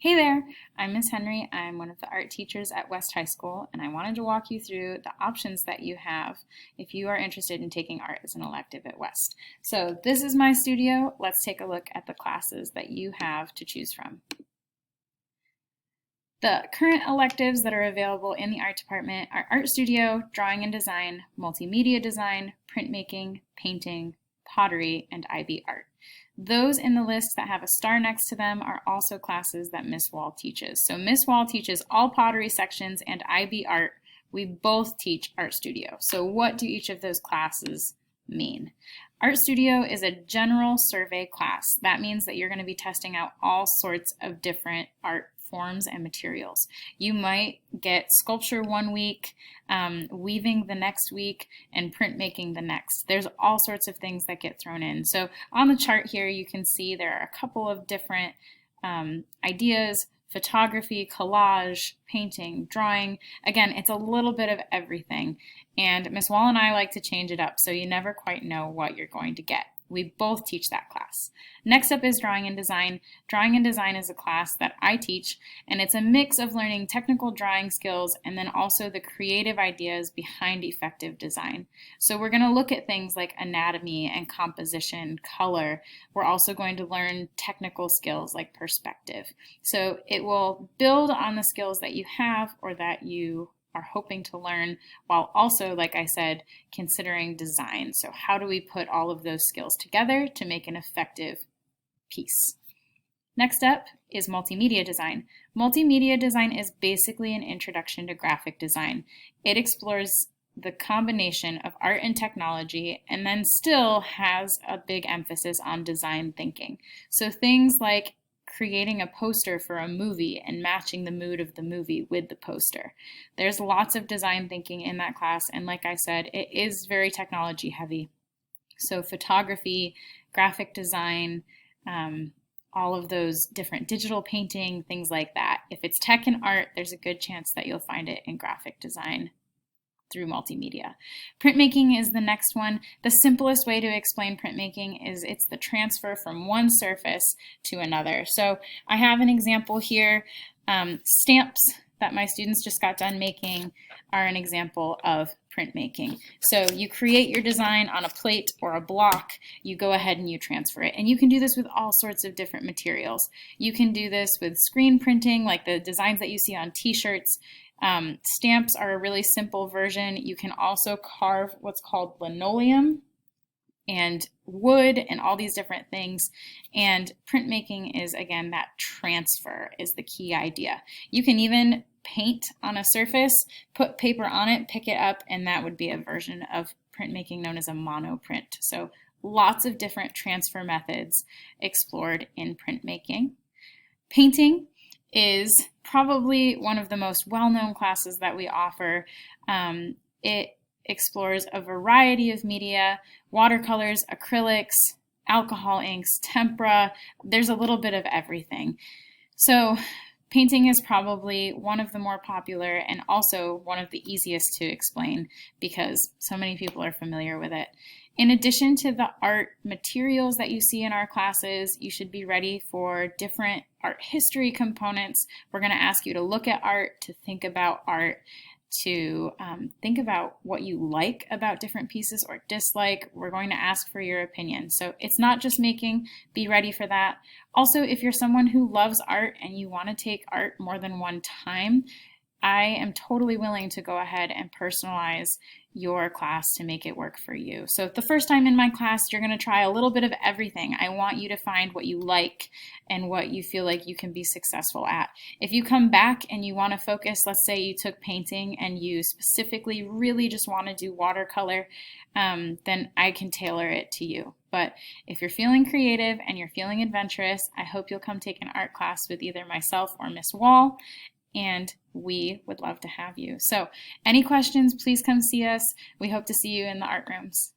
Hey there, I'm Miss Henry. I'm one of the art teachers at West High School, and I wanted to walk you through the options that you have if you are interested in taking art as an elective at West. So this is my studio. Let's take a look at the classes that you have to choose from. The current electives that are available in the art department are art studio, drawing and design, multimedia design, printmaking, painting, pottery, and IB art. Those in the list that have a star next to them are also classes that Miss Wall teaches. So Miss Wall teaches all pottery sections and IB art. We both teach art studio. So what do each of those classes mean? Art studio is a general survey class. That means that you're going to be testing out all sorts of different art forms and materials. You might get sculpture one week, weaving the next week, and printmaking the next. There's all sorts of things that get thrown in. So on the chart here, you can see there are a couple of different ideas: photography, collage, painting, drawing. Again, it's a little bit of everything. And Miss Wall and I like to change it up, so you never quite know what you're going to get. We both teach that class. Next up is drawing and design. Drawing and design is a class that I teach, and it's a mix of learning technical drawing skills and then also the creative ideas behind effective design. So we're going to look at things like anatomy and composition, color. We're also going to learn technical skills like perspective. So it will build on the skills that you have or that you are hoping to learn, while also, like I said, considering design. So how do we put all of those skills together to make an effective piece? Next up is multimedia design. Multimedia design is basically an introduction to graphic design. It explores the combination of art and technology, and then still has a big emphasis on design thinking. So things like creating a poster for a movie and matching the mood of the movie with the poster. There's lots of design thinking in that class, and like I said, it is very technology heavy. So photography, graphic design, all of those different digital painting, things like that. If it's tech and art, there's a good chance that you'll find it in graphic design through multimedia. Printmaking is the next one. The simplest way to explain printmaking is it's the transfer from one surface to another. So I have an example here. Stamps that my students just got done making are an example of printmaking. So you create your design on a plate or a block, you go ahead and you transfer it. And you can do this with all sorts of different materials. You can do this with screen printing, like the designs that you see on t-shirts. Stamps are a really simple version. You can also carve what's called linoleum and wood and all these different things. And printmaking is, again, that transfer is the key idea. You can even paint on a surface, put paper on it, pick it up, and that would be a version of printmaking known as a monoprint. So lots of different transfer methods explored in printmaking. Painting is probably one of the most well-known classes that we offer. It explores a variety of media: watercolors, acrylics, alcohol inks, tempera. There's a little bit of everything. So painting is probably one of the more popular and also one of the easiest to explain because so many people are familiar with it. In addition to the art materials that you see in our classes, you should be ready for different art history components. We're going to ask you to look at art, to think about art, to think about what you like about different pieces or dislike. We're going to ask for your opinion. So it's not just making, be ready for that. Also, if you're someone who loves art and you want to take art more than one time, I am totally willing to go ahead and personalize your class to make it work for you. So the first time in my class, you're going to try a little bit of everything. I want you to find what you like and what you feel like you can be successful at. If you come back and you want to focus, let's say you took painting and you specifically really just want to do watercolor, then I can tailor it to you. But if you're feeling creative and you're feeling adventurous, I hope you'll come take an art class with either myself or Miss Wall, and we would love to have you. So any questions, please come see us. We hope to see you in the art rooms.